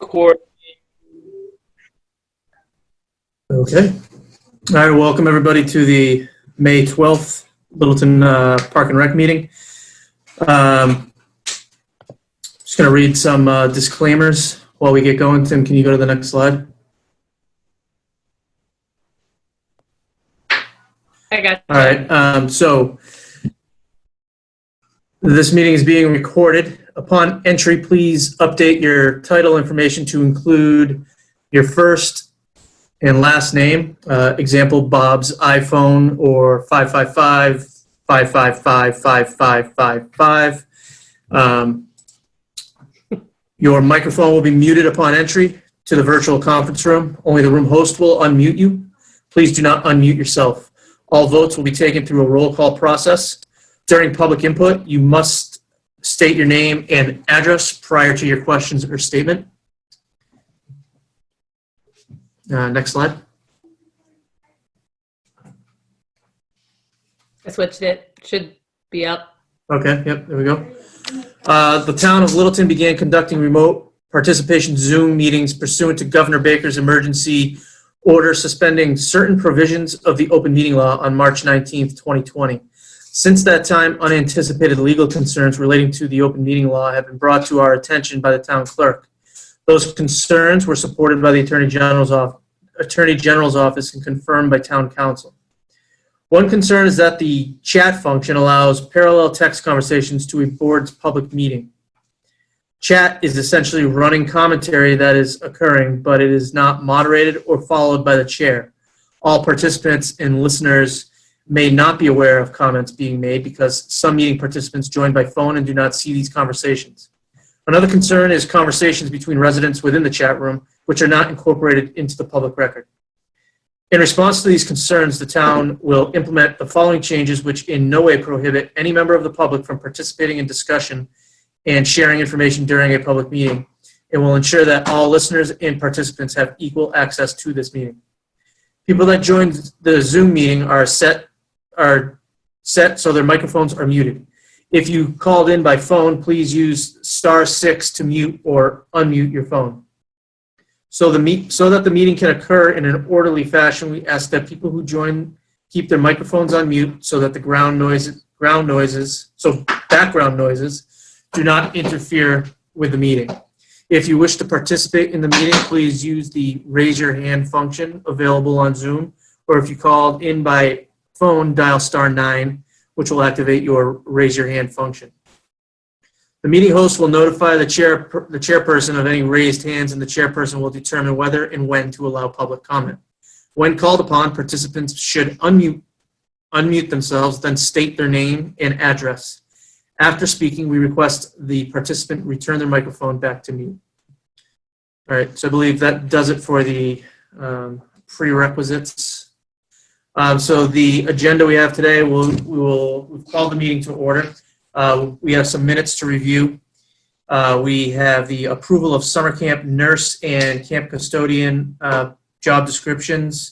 record. Okay. All right. Welcome everybody to the May 12th Littleton Park and Rec meeting. Just going to read some disclaimers while we get going. Tim, can you go to the next slide? I got you. All right. So this meeting is being recorded. Upon entry, please update your title information to include your first and last name. Example, Bob's iPhone or 555-555-5555. Your microphone will be muted upon entry to the virtual conference room. Only the room host will unmute you. Please do not unmute yourself. All votes will be taken through a roll call process. During public input, you must state your name and address prior to your questions or statement. Next slide. I switched it. Should be up. Okay, yep, there we go. The town of Littleton began conducting remote participation Zoom meetings pursuant to Governor Baker's emergency order suspending certain provisions of the open meeting law on March 19th, 2020. Since that time, unanticipated legal concerns relating to the open meeting law have been brought to our attention by the town clerk. Those concerns were supported by the Attorney General's office and confirmed by town council. One concern is that the chat function allows parallel text conversations to a board's public meeting. Chat is essentially running commentary that is occurring, but it is not moderated or followed by the chair. All participants and listeners may not be aware of comments being made because some meeting participants join by phone and do not see these conversations. Another concern is conversations between residents within the chat room, which are not incorporated into the public record. In response to these concerns, the town will implement the following changes, which in no way prohibit any member of the public from participating in discussion and sharing information during a public meeting. It will ensure that all listeners and participants have equal access to this meeting. People that join the Zoom meeting are set so their microphones are muted. If you called in by phone, please use *6 to mute or unmute your phone. So that the meeting can occur in an orderly fashion, we ask that people who join keep their microphones on mute so that the background noises do not interfere with the meeting. If you wish to participate in the meeting, please use the raise your hand function available on Zoom, or if you called in by phone, dial *9, which will activate your raise your hand function. The meeting host will notify the chairperson of any raised hands, and the chairperson will determine whether and when to allow public comment. When called upon, participants should unmute themselves, then state their name and address. After speaking, we request the participant return their microphone back to mute. All right, so I believe that does it for the prerequisites. So the agenda we have today, we've called the meeting to order. We have some minutes to review. We have the approval of summer camp nurse and camp custodian job descriptions.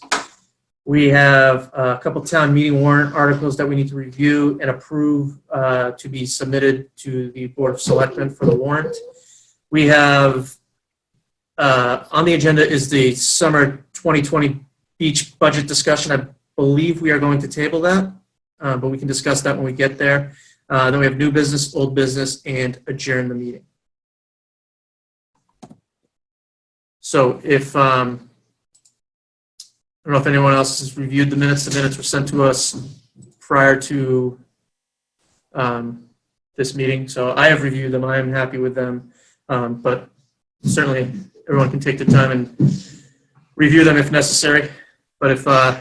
We have a couple town meeting warrant articles that we need to review and approve to be submitted to the Board of Selectmen for the warrant. We have on the agenda is the summer 2020 beach budget discussion. I believe we are going to table that, but we can discuss that when we get there. Then we have new business, old business, and adjourn the meeting. So if I don't know if anyone else has reviewed the minutes. The minutes were sent to us prior to this meeting, so I have reviewed them. I am happy with them, but certainly everyone can take the time and review them if necessary. But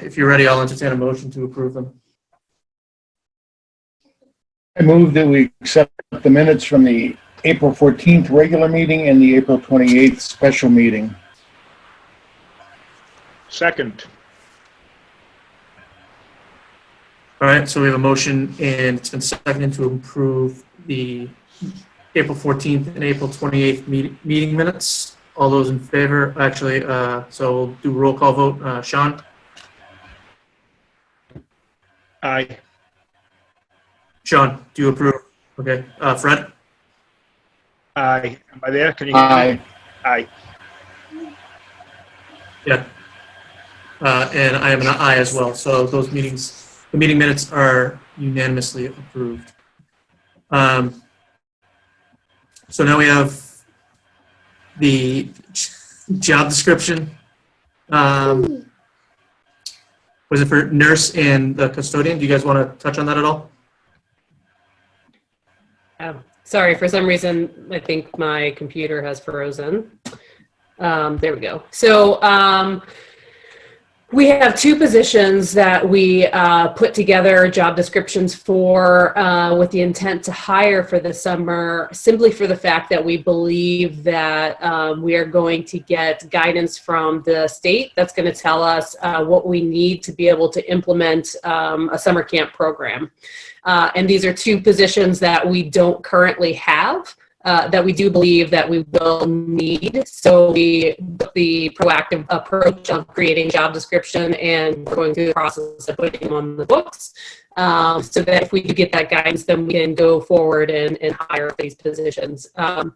if you're ready, I'll entertain a motion to approve them. I move that we accept the minutes from the April 14th regular meeting and the April 28th special meeting. Second. All right, so we have a motion, and it's been seconded to approve the April 14th and April 28th meeting minutes. All those in favor, actually, so we'll do a roll call vote. Sean? Aye. Sean, do you approve? Okay. Fred? Aye. Am I there? Can you hear me? Aye. Aye. Yeah. And I am an aye as well. So those meetings, the meeting minutes are unanimously approved. So now we have the job description. Was it for nurse and the custodian? Do you guys want to touch on that at all? Sorry, for some reason, I think my computer has frozen. There we go. So we have two positions that we put together job descriptions for with the intent to hire for the summer, simply for the fact that we believe that we are going to get guidance from the state that's going to tell us what we need to be able to implement a summer camp program. And these are two positions that we don't currently have. That we do believe that we will need. So we took the proactive approach of creating job description and going through the process of putting them on the books, so that if we do get that guidance, then we can go forward and hire these positions. I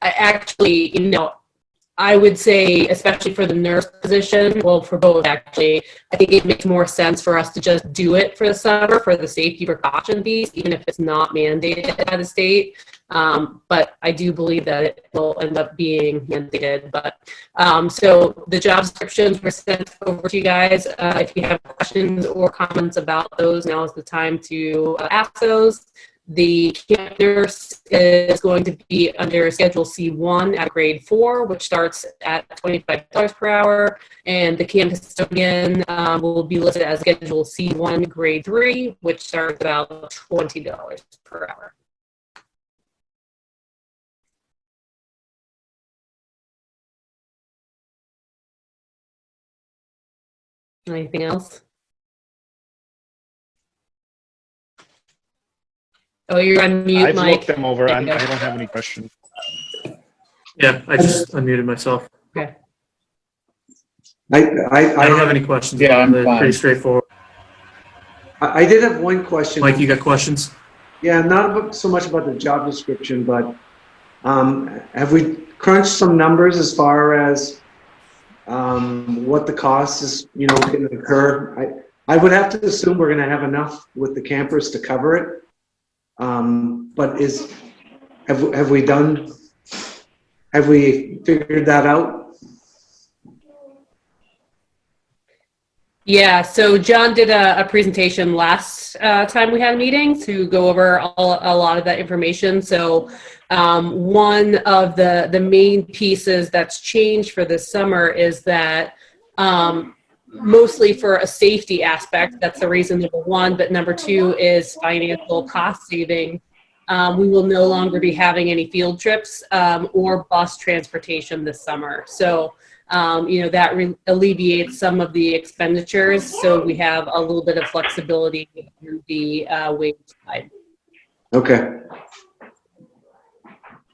actually, I would say, especially for the nurse position, well, for both actually, I think it makes more sense for us to just do it for the summer for the safety precaution piece, even if it's not mandated by the state. But I do believe that it will end up being mandated. But so the job descriptions were sent over to you guys. If you have questions or comments about those, now is the time to ask those. The camp nurse is going to be under Schedule C1 at grade 4, which starts at $25 per hour, and the camp custodian will be listed as Schedule C1 grade 3, which starts about $20 per hour. Anything else? Oh, you're on mute, I've Mike. looked them over. There I you don't go. have any questions. Yeah, I just unmuted myself. Okay. I don't have any questions. Yeah, I'm They're fine. pretty straightforward. I did have one question. Mike, you got questions? Yeah, not so much about the job description, but have we crunched some numbers as far as what the cost is, going to occur? I would have to assume we're going to have enough with the campers to cover it. But have we figured that out? Yeah, so John did a presentation last time we had a meeting to go over a lot of that information. So one of the main pieces that's changed for this summer is that mostly for a safety aspect, that's the reason, number one, but number two is financial cost saving. We will no longer be having any field trips or bus transportation this summer. So that alleviates some of the expenditures, so we have a little bit of flexibility in the wage side. Okay.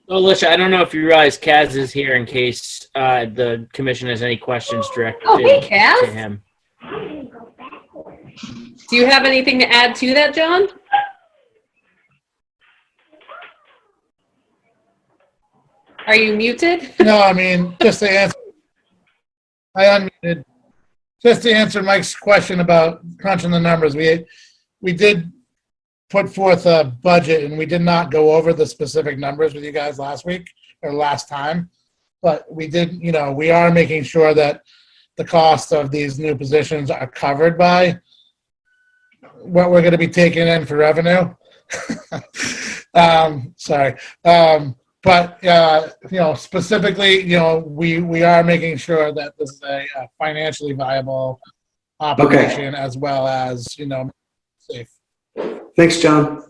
So, Alicia, I don't know if you realize Kaz is here in case the commission has any questions directed Oh, hey, Kaz. to him. Do you have anything to add to that, John? Are you muted? No, I mean, just to answer, I unmuted. Just to answer Mike's question about crunching the numbers, we did put forth a budget, and we did not go over the specific numbers with you guys last week or last time, but we did, we are making sure that the cost of these new positions are covered by what we're going to be taking in for revenue. Sorry. But, specifically, we are making sure that this is a financially viable operation, as well as, safe. Thanks, John.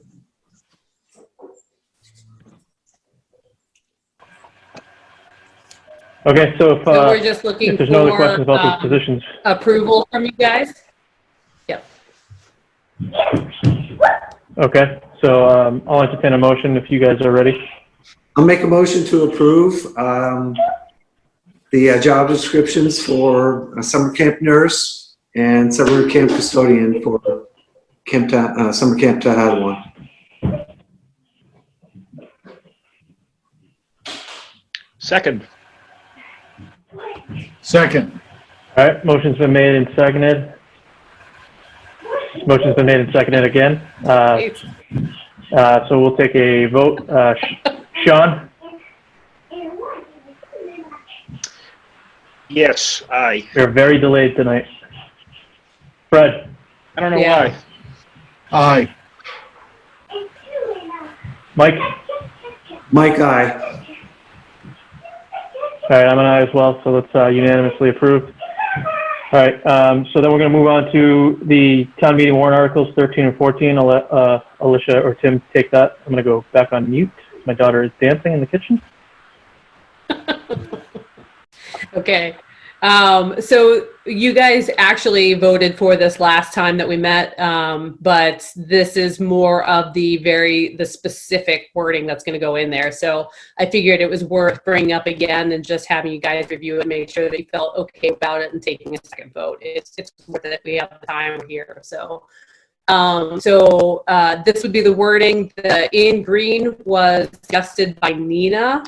Okay, so if So we're just looking there's no other for questions about these positions, approval from you guys. Yep. okay, so I'll entertain a motion if you guys are ready. I'll make a motion to approve the job descriptions for a summer camp nurse and summer camp custodian for summer camp Tahadawan. Second. Second. All right, motion's been made and seconded. Motion's been made and seconded again. So we'll take a vote. Sean? Yes, aye. We're very delayed tonight. Fred? I don't know Yeah. why. Aye. Mike? Mike, aye. All right, I'm an aye as well, so that's unanimously approved. All right, so then we're going to move on to the town meeting warrant articles 13 and 14. I'll let Alicia or Tim take that. I'm going to go back on mute. My daughter is dancing in the kitchen. Okay. So you guys actually voted for this last time that we met, but this is more of the specific wording that's going to go in there. So I figured it was worth bringing up again and just having you guys review it and make sure that you felt okay about it and taking a second vote. It's worth it. We have the time here. So this would be the wording. The in green was suggested by Nina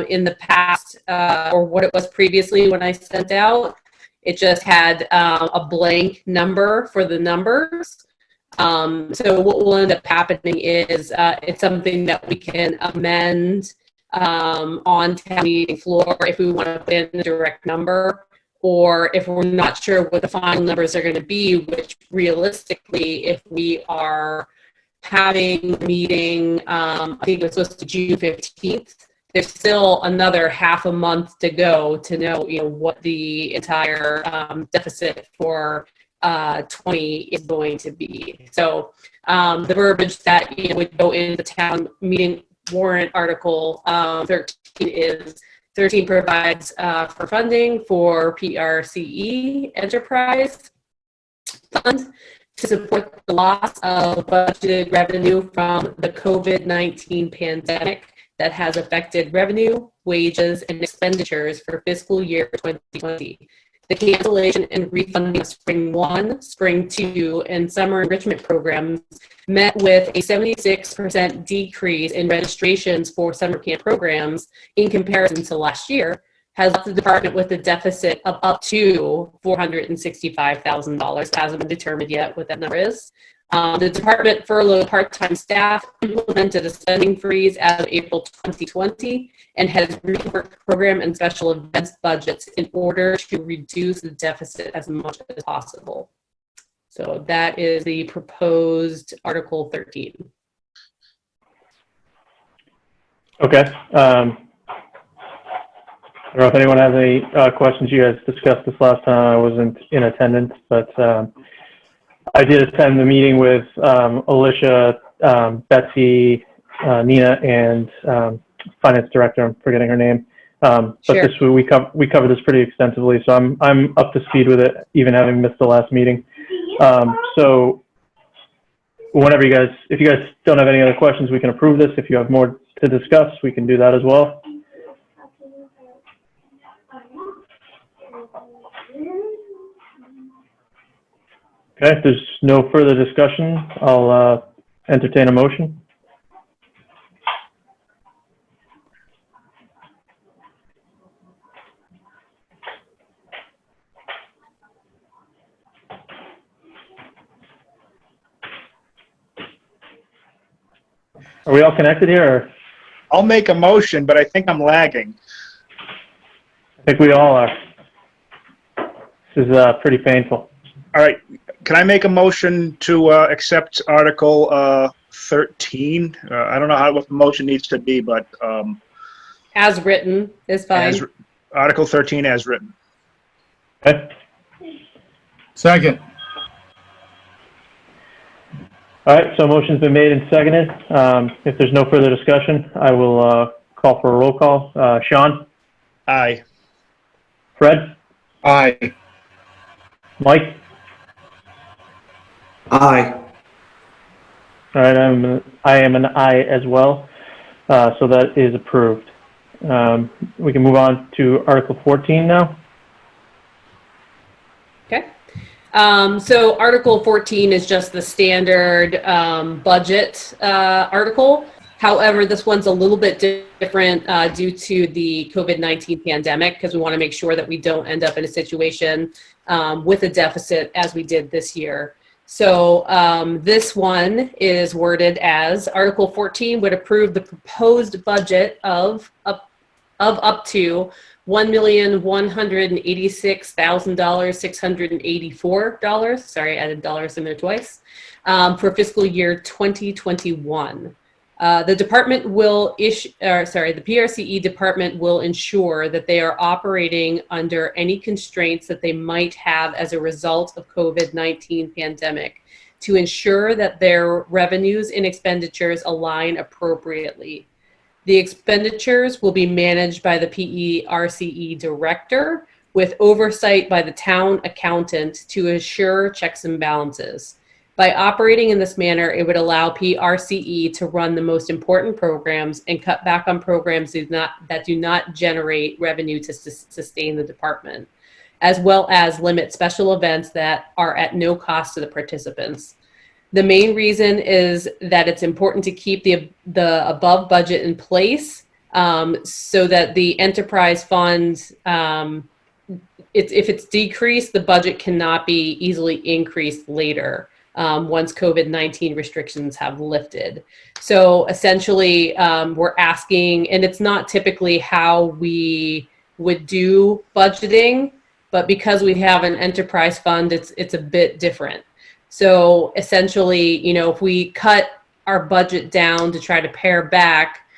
in the past, or what it was previously when I sent out. It just had a blank number for the numbers. So what will end up happening is it's something that we can amend on town meeting floor if we want to put in a direct number, or if we're not sure what the final numbers are going to be, which realistically, if we are having a meeting, I think it was supposed to be June 15th, there's still another half a month to go to know, what the entire deficit for 20 is going to be. So the verbiage that would go in the town meeting warrant article 13 is 13 provides for funding for PRCE enterprise fund to support the loss of budgeted revenue from the COVID-19 pandemic that has affected revenue, wages, and expenditures for fiscal year 2020. The cancellation and refunding of Spring 1, Spring 2, and summer enrichment programs met with a 76% decrease in registrations for summer camp programs in comparison to last year, has left the department with a deficit of up to $465,000. Hasn't been determined yet what that number is. The department furloughed part-time staff, implemented a spending freeze as of April 2020, and has reworked program and special events budgets in order to reduce the deficit as much as possible. So that is the proposed Article 13. Okay. I don't know if anyone has any questions. You guys discussed this last time. I wasn't in attendance, but I did attend the meeting with Alicia, Betsy, Nina, and finance director. I'm forgetting her name. But Sure. this we covered this pretty extensively, so I'm up to speed with it, even having missed the last meeting. So whenever if you guys don't have any other questions, we can approve this. If you have more to discuss, we can do that as well. Okay, if there's no further discussion, I'll entertain a motion. Are we all connected here? Or? I'll make a motion, but I think I'm lagging. I think we all are. This is pretty painful. All right. Can I make a motion to accept Article 13? I don't know what the motion needs to be, but As written is fine. Article 13 as written. Okay. Second. All right, so motion's been made and seconded. If there's no further discussion, I will call for a roll call. Sean? Aye. Fred? Aye. Mike? Aye. All right, I am an aye as well, so that is approved. We can move on to Article 14 now. Okay. So Article 14 is just the standard budget article. However, this one's a little bit different due to the COVID-19 pandemic, because we want to make sure that we don't end up in a situation with a deficit as we did this year. So this one is worded as Article 14 would approve the proposed budget of up to $1,186,684. Sorry, I added dollars in there twice. For fiscal year 2021. The department will the PRCE department will ensure that they are operating under any constraints that they might have as a result of COVID-19 pandemic to ensure that their revenues and expenditures align appropriately. The expenditures will be managed by the PERCE director with oversight by the town accountant to assure checks and balances. By operating in this manner, it would allow PRCE to run the most important programs and cut back on programs that do not generate revenue to sustain the department, as well as limit special events that are at no cost to the participants. The main reason is that it's important to keep the above budget in place so that the enterprise fund, if it's decreased, the budget cannot be easily increased later. Once COVID-19 restrictions have lifted. So essentially, we're asking, and it's not typically how we would do budgeting, but because we have an enterprise fund, it's a bit different. So essentially, you know, if we cut our budget down to try to pare back,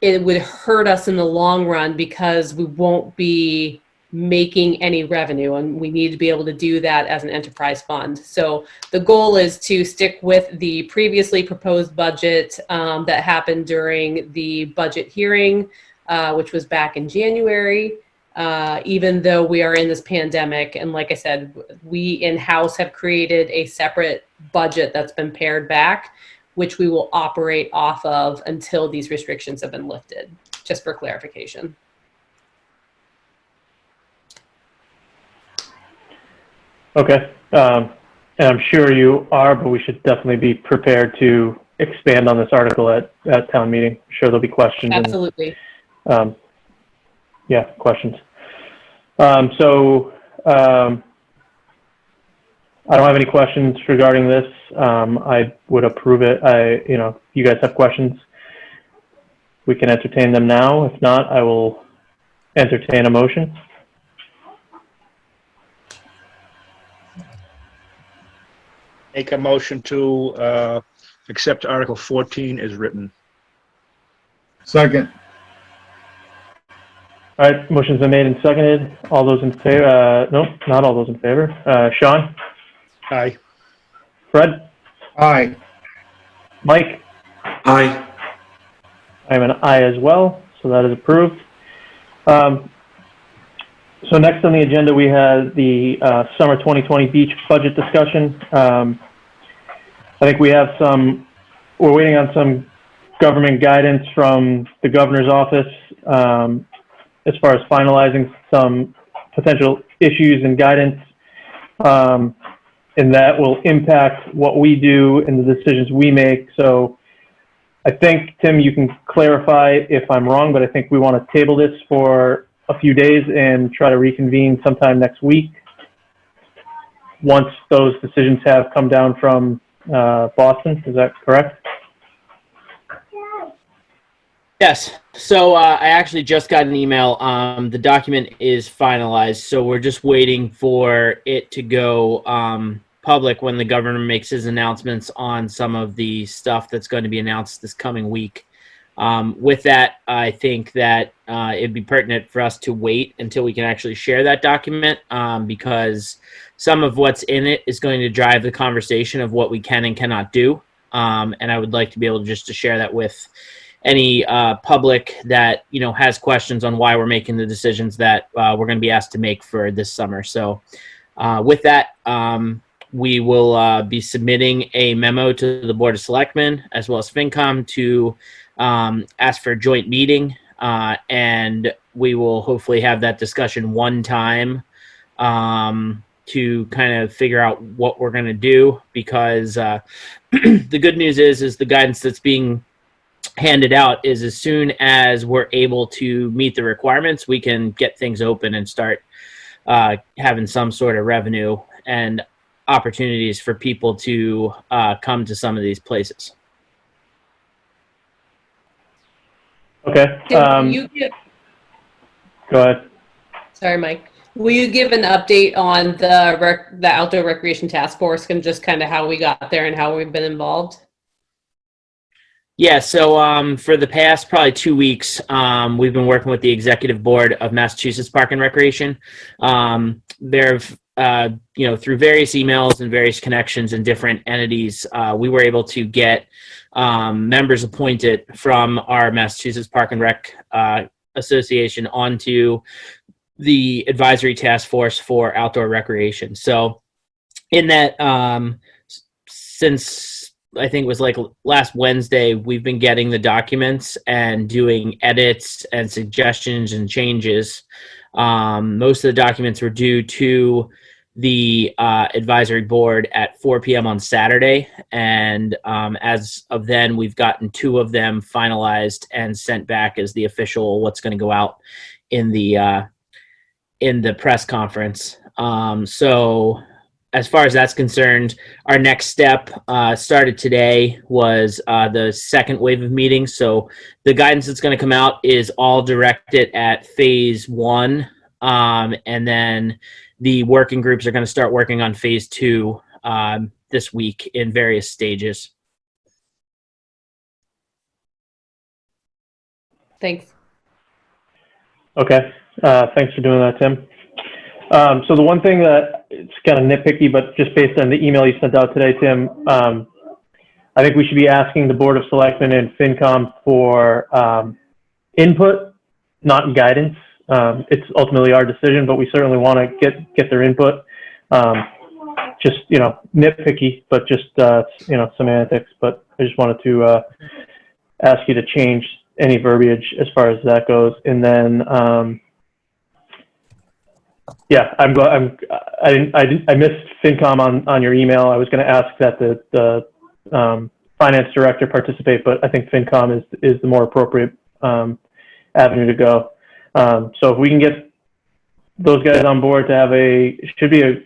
it would hurt us in the long run because we won't be making any revenue, and we need to be able to do that as an enterprise fund. So the goal is to stick with the previously proposed budget that happened during the budget hearing, which was back in January, even though we are in this pandemic. And like I said, we in-house have created a separate budget that's been pared back, which we will operate off of until these restrictions have been lifted, just for clarification. Okay, and I'm sure you are, but we should definitely be prepared to expand on this article at town meeting. I'm sure there'll be questions. Absolutely. And, yeah, questions. I don't have any questions regarding this. I would approve it. If you guys have questions, we can entertain them now. If not, I will entertain a motion. Make a motion to accept Article 14 as written. Second. All right, motion's been made and seconded. All those in favor? No, not all those in favor. Sean? Aye. Fred? Aye. Mike? Aye. I'm an aye as well, so that is approved. So next on the agenda, we have the summer 2020 beach budget discussion. I think we have we're waiting on some government guidance from the governor's office as far as finalizing some potential issues and guidance, and that will impact what we do and the decisions we make. So I think, Tim, you can clarify if I'm wrong, but I think we want to table this for a few days and try to reconvene sometime next week once those decisions have come down from Boston. Is that correct? Yes. So I actually just got an email. The document is finalized, so we're just waiting for it to go public when the governor makes his announcements on some of the stuff that's going to be announced this coming week. With that, I think that it'd be pertinent for us to wait until we can actually share that document because some of what's in it is going to drive the conversation of what we can and cannot do. And I would like to be able to share that with any public that has questions on why we're making the decisions that we're going to be asked to make for this summer. So with that, we will be submitting a memo to the Board of Selectmen as well as FinCom to ask for a joint meeting, and we will hopefully have that discussion one time to kind of figure out what we're going to do, because the good news is the guidance that's being handed out is as soon as we're able to meet the requirements, we can get things open and start having some sort of revenue and opportunities for people to come to some of these places. Okay. Tim, will you give, Go ahead. sorry, Mike. Will you give an update on the Outdoor Recreation Task Force and just kind of how we got there and how we've been involved? Yeah, so for the past probably 2 weeks, we've been working with the executive board of Massachusetts Park and Recreation. They've, through various emails and various connections and different entities, we were able to get members appointed from our Massachusetts Park and Rec Association onto the advisory task force for outdoor recreation. So in that, since I think it was like last Wednesday, we've been getting the documents and doing edits and suggestions and changes. Most of the documents were due to the advisory board at 4 p.m. on Saturday. And as of then, we've gotten 2 of them finalized and sent back as the official what's going to go out in the press conference. So as far as that's concerned, our next step started today was the second wave of meetings. So the guidance that's going to come out is all directed at phase 1. And then the working groups are going to start working on phase 2 this week in various stages. Thanks. Okay. Thanks for doing that, Tim. So the one thing that it's kind of nitpicky, but just based on the email you sent out today, Tim, I think we should be asking the Board of Selectmen and FinCom for input, not guidance. It's ultimately our decision, but we certainly want to get their input. Just, nitpicky, but just, semantics. But I just wanted to ask you to change any verbiage as far as that goes. And then, yeah, I missed FinCom on your email. I was going to ask that the finance director participate, but I think FinCom is the more appropriate avenue to go. So if we can get those guys on board to have should be a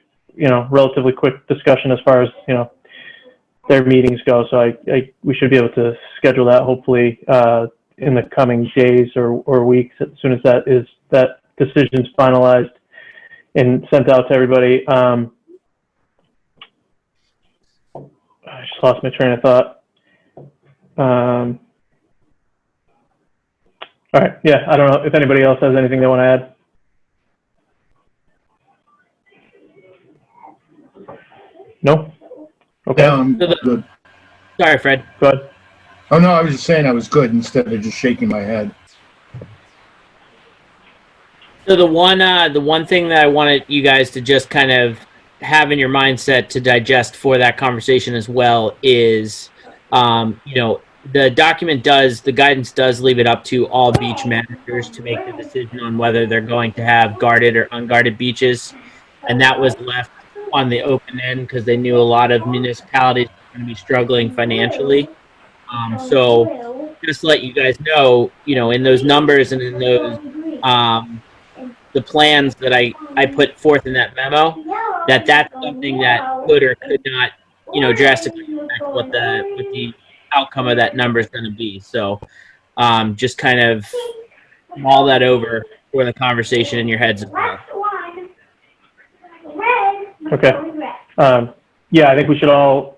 relatively quick discussion as far as their meetings go. So we should be able to schedule that hopefully in the coming days or weeks as soon as that decision's finalized and sent out to everybody. I just lost my train of thought. All right. Yeah, I don't know if anybody else has anything they want to add. No? Okay. Yeah, I'm good. Sorry, Fred. Go ahead. Oh, no, I was just saying I was good instead of just shaking my head. So the one thing that I wanted you guys to just kind of have in your mindset to digest for that conversation as well is, the guidance does leave it up to all beach managers to make the decision on whether they're going to have guarded or unguarded beaches. And that was left on the open end because they knew a lot of municipalities were going to be struggling financially. So just to let you guys know, in those numbers and in those, the plans that I put forth in that memo, that's something that could or could not, drastically affect what the outcome of that number is going to be. So just kind of mull that over for the conversation in your heads as well. Okay. Yeah, I think we should all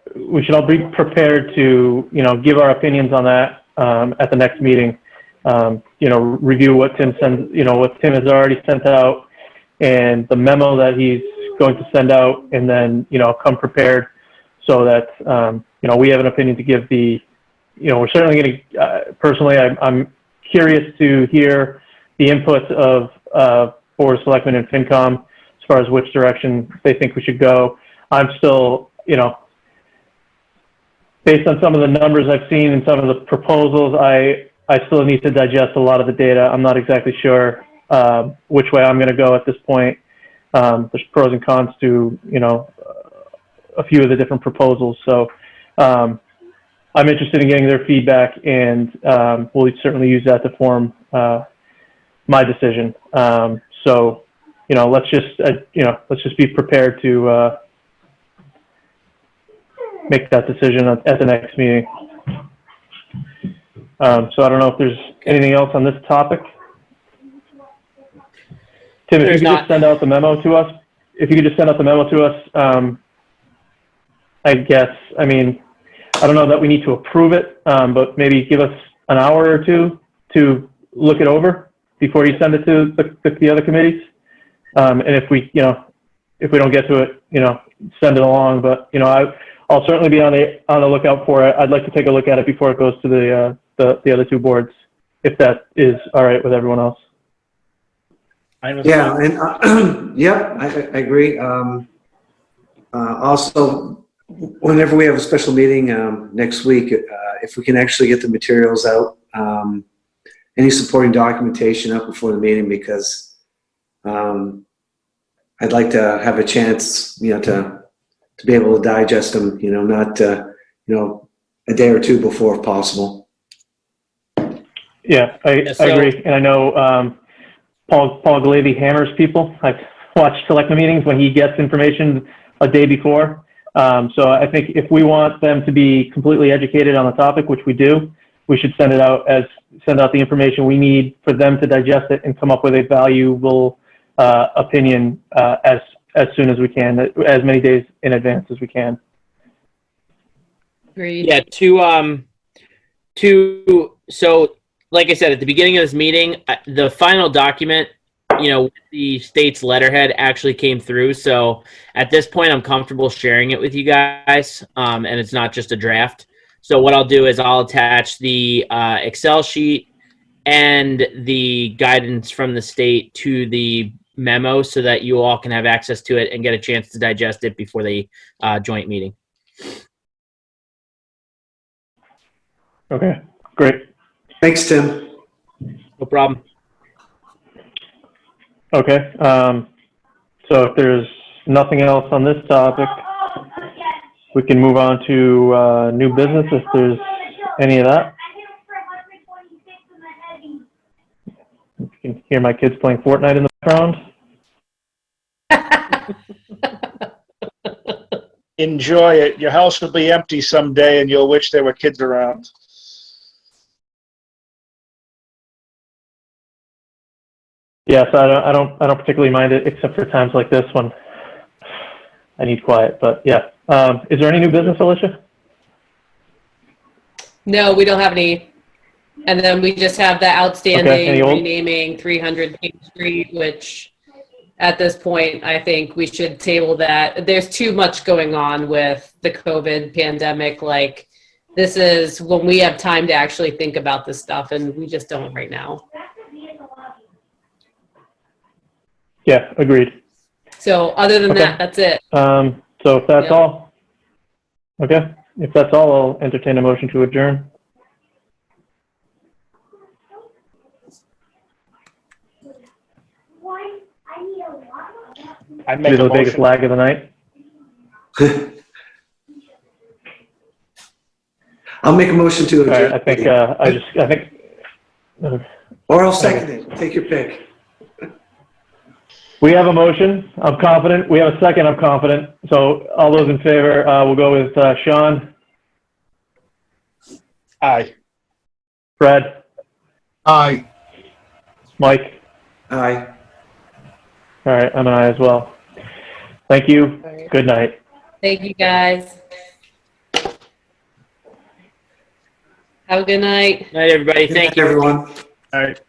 be prepared to, give our opinions on that at the next meeting. Review what Tim what Tim has already sent out and the memo that he's going to send out, and then, come prepared so that, we have an opinion to give we're certainly going to, personally, I'm curious to hear the inputs of Board of Selectmen and FinCom as far as which direction they think we should go. I'm still, based on some of the numbers I've seen and some of the proposals, I still need to digest a lot of the data. I'm not exactly sure which way I'm going to go at this point. There's pros and cons to, a few of the different proposals. So I'm interested in getting their feedback, and we'll certainly use that to form my decision. So, let's just be prepared to make that decision at the next meeting. So I don't know if there's anything else on this topic. Tim, if you could just send out the memo to us. If you could just send out the memo to us, I guess. I mean, I don't know that we need to approve it, but maybe give us an hour or two to look it over before you send it to the other committees. And if we don't get to it, send it along. But I'll certainly be on the lookout for it. I'd like to take a look at it before it goes to the other two boards, if that is all right with everyone else. Yeah, and yeah, I agree. Also, whenever we have a special meeting next week, if we can actually get the materials out, any supporting documentation up before the meeting, because I'd like to have a chance, to be able to digest them, not, a day or two before if possible. Yeah, I agree. And I know Paul Galavy hammers people. I've watched selectmen meetings when he gets information a day before. So I think if we want them to be completely educated on the topic, which we do, we should send out the information we need for them to digest it and come up with a valuable opinion as soon as we can, as many days in advance as we can. Agreed. Yeah, so like I said, at the beginning of this meeting, the final document, the state's letterhead actually came through. So at this point, I'm comfortable sharing it with you guys, and it's not just a draft. So what I'll do is I'll attach the Excel sheet and the guidance from the state to the memo so that you all can have access to it and get a chance to digest it before the joint meeting. Okay, great. Thanks, Tim. No problem. Okay, so if there's nothing else on this topic, we can move on to new business if there's any of that. You can hear my kids playing Fortnite in the background. Enjoy it. Your house will be empty someday, and you'll wish there were kids around. Yes, I don't particularly mind it, except for times like this when I need quiet. But yeah, is there any new business, Alicia? No, we don't have any. And then we just have the outstanding old? renaming 300 King Street, which at this point, I think we should table that. There's too much going on with the COVID pandemic. Like, this is when we have time to actually think about this stuff, and we just don't right now. Yeah, agreed. So other than that, that's it. So if that's all, okay. If that's all, I'll entertain a motion to adjourn. I'd make The a biggest motion. lag of the night. I'll make a motion to All right, adjourn. I think. Or I'll second it. Take your pick. We have a motion. I'm confident. We have a second. I'm confident. So all those in favor, we'll go with Sean, Aye. Fred, Aye. Mike. Aye. All right, I'm an aye as well. Thank you. Right. Good night. Thank you, guys. Have a good night. Night, everybody. Good Thank night, you. everyone. All right.